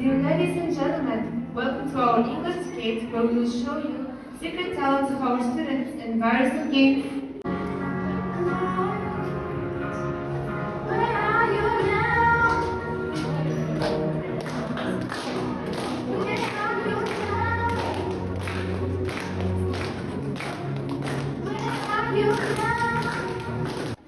Dear ladies and gentlemen, welcome to our English skit where we will show you secret talents of our students and various games.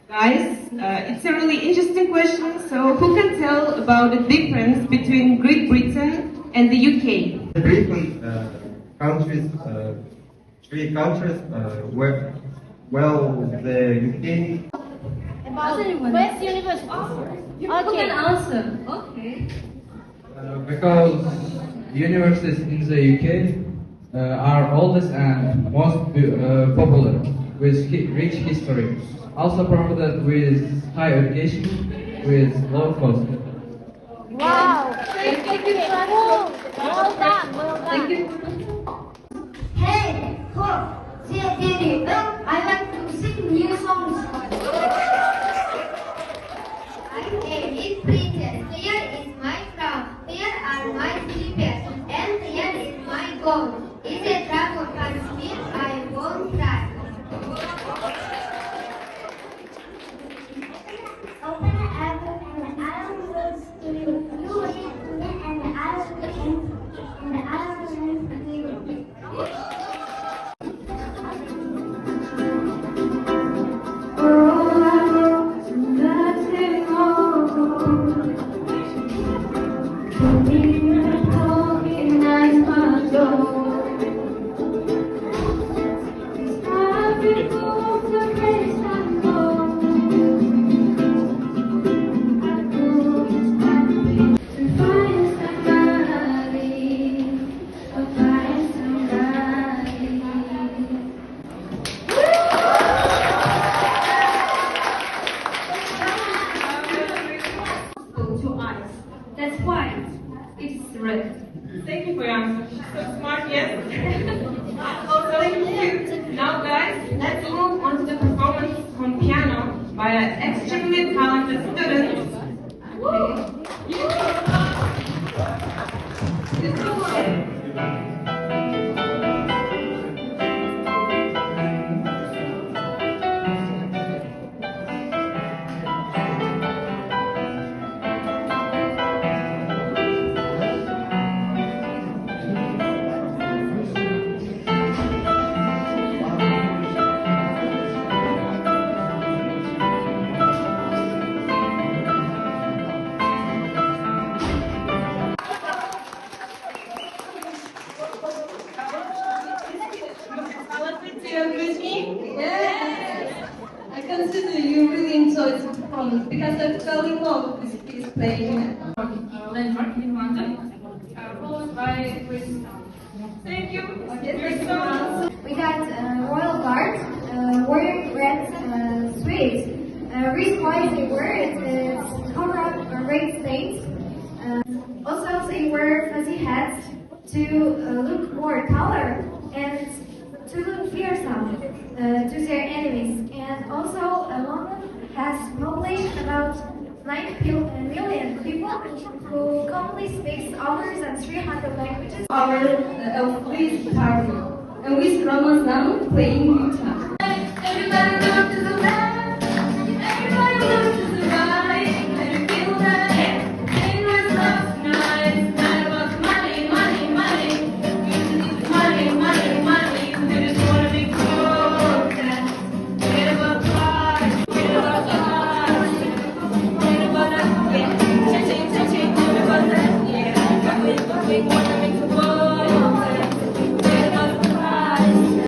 Guys, it's a really interesting question, so who can tell about the difference between Great Britain and the UK? The different countries, three countries, the UK. West University. You can answer. Okay. Because universities in the UK are oldest and most popular, with rich history, also promoted with high education, with low cost. Wow! Thank you. Well done. Thank you. Hey, Didi, I like to sing new songs. My name is Princess. Here is my crown. Here are my slippers. And here is my gown. Is a dragon can speak? I won't try. Open the apple and I will go to you. You will eat and I will eat and I will eat you. That's why it's red. Thank you for your answer. She's so smart, yes? Also, thank you. Now, guys, let's move on to the performance on piano by an extremely talented student. Yes! I consider you really enjoyed the performance because I fell in love with this piece playing. Landmark in London, followed by Chris. Thank you. We got Royal Guard wearing red suits. Reason why they wear it is cover up red stains. Also, they wear fuzzy hats to look more taller and to look fearsome to their enemies. And also, London has published about 9 million people who commonly speak over than 300 languages. Our Elvis party. Elvis Ramadan playing guitar. Everybody go to the left.